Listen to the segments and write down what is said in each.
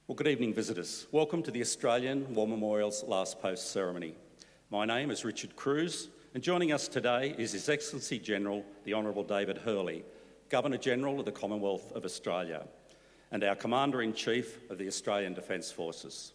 Well, good evening, visitors. Welcome to the Australian War Memorial's Last Post ceremony. My name is Richard Cruz, and joining us today is His Excellency General, the Honourable David Hurley, Governor-General of the Commonwealth of Australia, and our Commander-in-Chief of the Australian Defence Forces.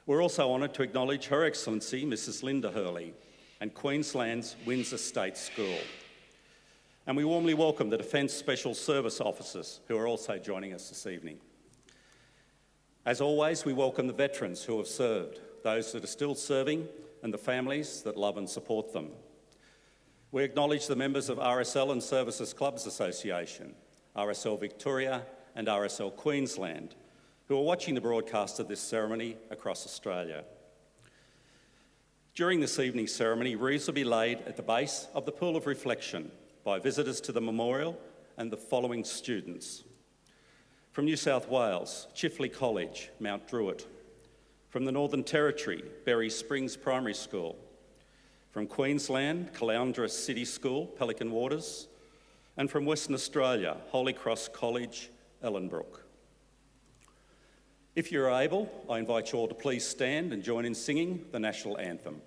We're also honoured to acknowledge Her Excellency Mrs Linda Hurley and Queensland's Windsor State School. And we warmly welcome the Defence Special Service officers who are also joining us this evening. As always, we welcome the veterans who have served, those that are still serving, and the families that love and support them. We acknowledge the members of RSL and Services Clubs Association, RSL Victoria and RSL Queensland, who are watching the broadcast of this ceremony across Australia. During this evening's ceremony, wreaths will be laid at the base of the Pool of Reflection by visitors to the memorial and the following students. From New South Wales, Chifley College, Mount Druitt. From the Northern Territory, Berry Springs Primary School. From Queensland, Caloundra City School, Pelican Waters. And from Western Australia, Holy Cross College, Ellenbrook. If you're able, I invite you all to please stand and join in singing the National Anthem.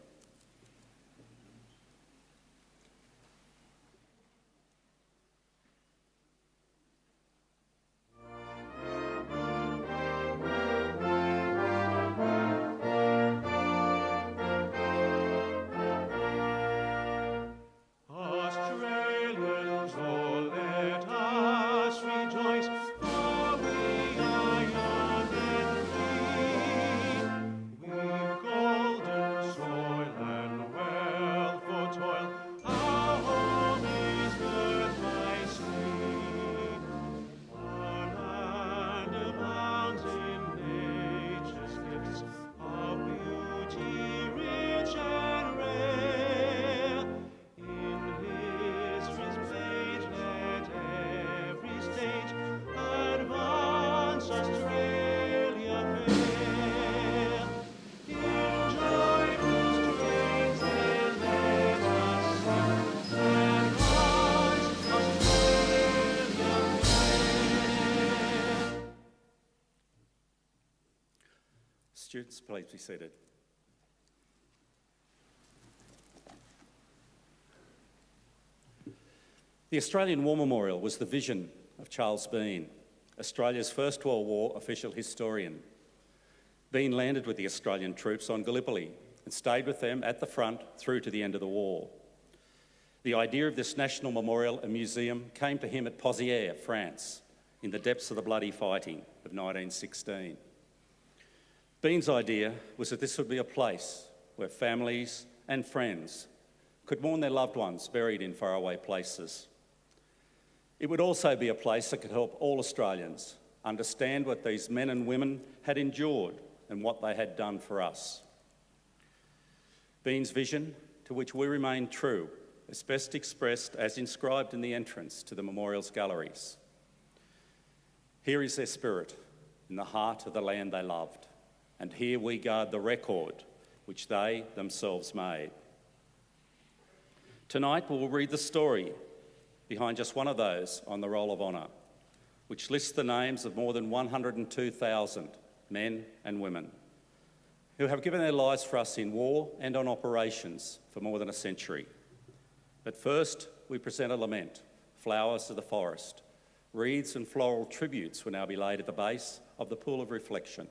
Students, please be seated. The Australian War Memorial was the vision of Charles Bean, Australia's First World War official historian. Bean landed with the Australian troops on Gallipoli and stayed with them at the front through to the end of the war. The idea of this national memorial and museum came to him at Pozières, France, in the depths of the bloody fighting of 1916. Bean's idea was that this would be a place where families and friends could mourn their loved ones buried in faraway places. It would also be a place that could help all Australians understand what these men and women had endured and what they had done for us. Bean's vision, to which we remain true, is best expressed as inscribed in the entrance to the memorial's galleries. Here is their spirit, in the heart of the land they loved. And here we guard the record which they themselves made. Tonight we'll read the story behind just one of those on the Roll of Honour, which lists the names of more than 102,000 men and women who have given their lives for us in war and on operations for more than a century. But first, we present a lament, flowers of the forest. Wreaths and floral tributes will now be laid at the base of the Pool of Reflection.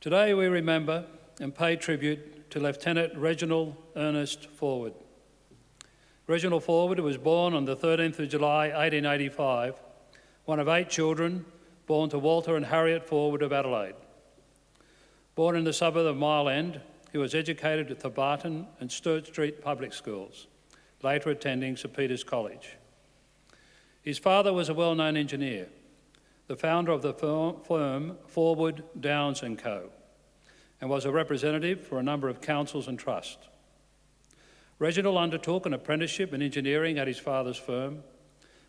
Today we remember and pay tribute to Lieutenant Reginald Ernest Forwood. Reginald Forwood was born on the 13th of July 1885, one of 8 children born to Walter and Harriet Forwood of Adelaide. Born in the suburb of Mile End, he was educated at the Barton and Sturt Street public schools, later attending St Peter's College. His father was a well-known engineer, the founder of the firm Forwood, Downes & Co, and was a representative for a number of councils and trusts. Reginald undertook an apprenticeship in engineering at his father's firm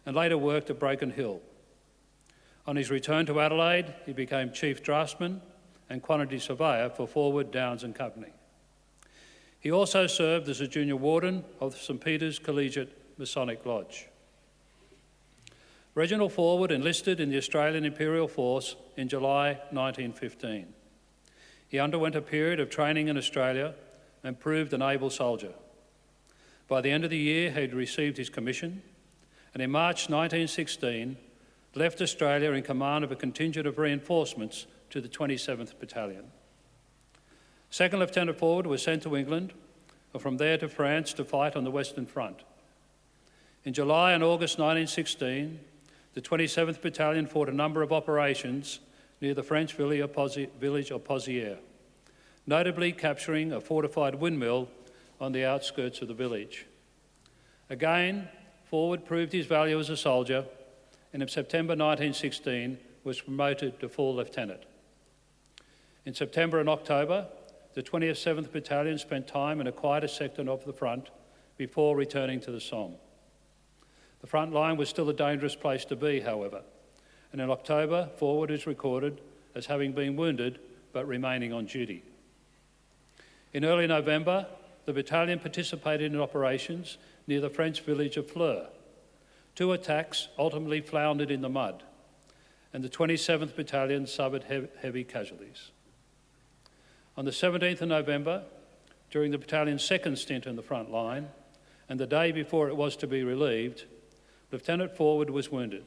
and later worked at Broken Hill. On his return to Adelaide, he became chief draftsman and quantity surveyor for Forwood, Downes & Company. He also served as a junior warden of St Peter's Collegiate Masonic Lodge. Reginald Forwood enlisted in the Australian Imperial Force in July 1915. He underwent a period of training in Australia and proved an able soldier. By the end of the year, he had received his commission, and in March 1916, left Australia in command of a contingent of reinforcements to the 27th Battalion. Second Lieutenant Forwood was sent to England, and from there to France to fight on the Western Front. In July and August 1916, the 27th Battalion fought a number of operations near the French village of Pozières, notably capturing a fortified windmill on the outskirts of the village. Again, Forwood proved his value as a soldier, and in September 1916 was promoted to full lieutenant. In September and October, the 27th Battalion spent time in a quieter sector of the front before returning to the Somme. The front line was still a dangerous place to be, however, and in October, Forwood is recorded as having been wounded but remaining on duty. In early November, the battalion participated in operations near the French village of Fleur. 2 attacks ultimately floundered in the mud, and the 27th Battalion suffered heavy casualties. On the 17th of November, during the battalion's second stint in the front line, and the day before it was to be relieved, Lieutenant Forwood was wounded.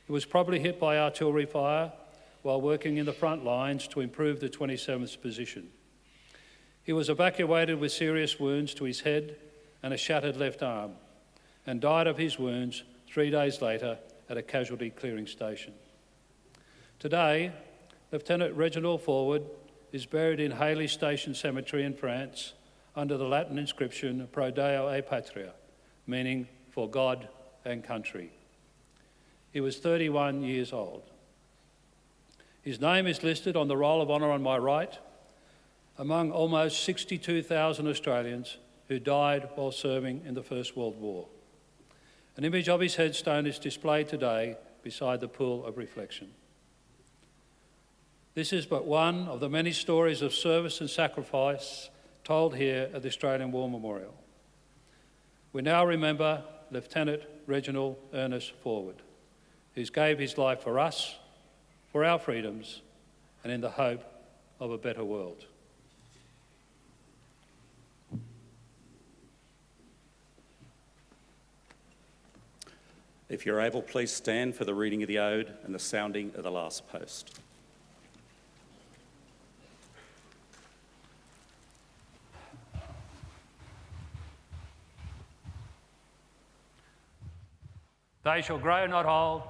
He was probably hit by artillery fire while working in the front lines to improve the 27th's position. He was evacuated with serious wounds to his head and a shattered left arm, and died of his wounds 3 days later at a casualty clearing station. Today, Lieutenant Reginald Forwood is buried in Hayley Station Cemetery in France under the Latin inscription Pro Deo et Patria, meaning for God and country. He was 31 years old. His name is listed on the Roll of Honour on my right, among almost 62,000 Australians who died while serving in the First World War. An image of his headstone is displayed today beside the pool of reflection. This is but one of the many stories of service and sacrifice told here at the Australian War Memorial. We now remember Lieutenant Reginald Ernest Forwood, who gave his life for us, for our freedoms, and in the hope of a better world. If you're able, please stand for the reading of the Ode and the sounding of the last post. They shall grow not old,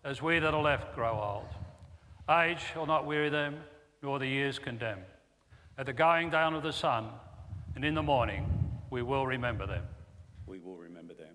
as we that are left grow old. Age shall not weary them, nor the years condemn. At the going down of the sun, and in the morning, we will remember them. We will remember them.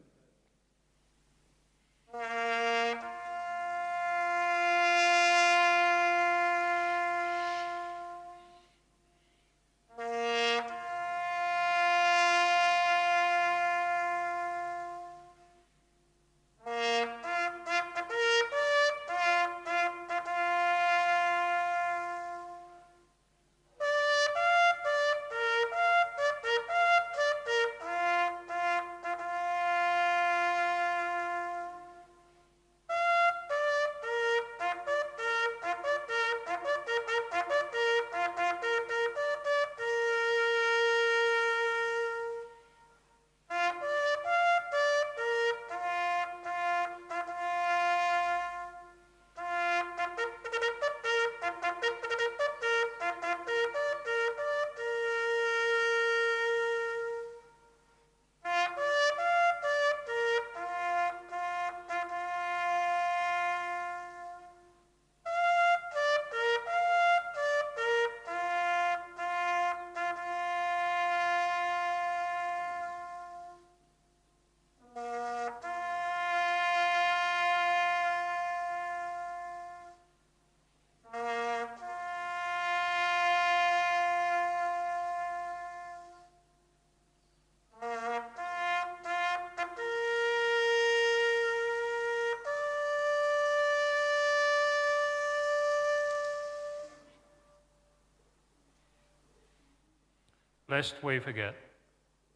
lest we forget.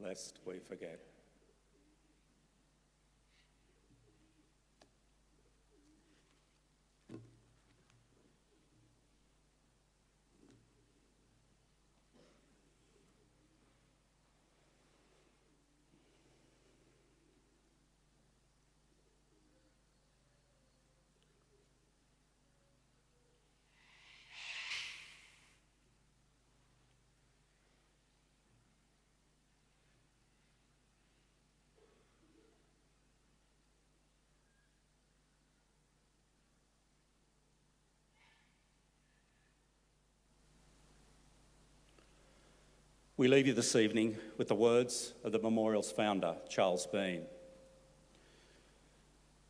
lest we forget. We leave you this evening with the words of the memorial's founder, Charles Bean.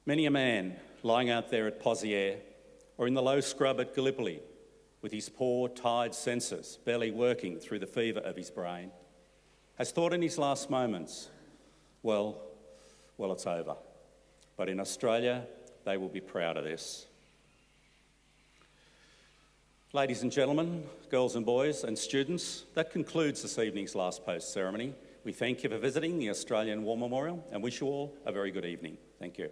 Many a man lying out there at Pozières or in the low scrub at Gallipoli with his poor, tired senses barely working through the fever of his brain has thought in his last moments, well, it's over. But in Australia, they will be proud of this. Ladies and gentlemen, girls and boys and students, that concludes this evening's last post ceremony. We thank you for visiting the Australian War Memorial and wish you all a very good evening. Thank you.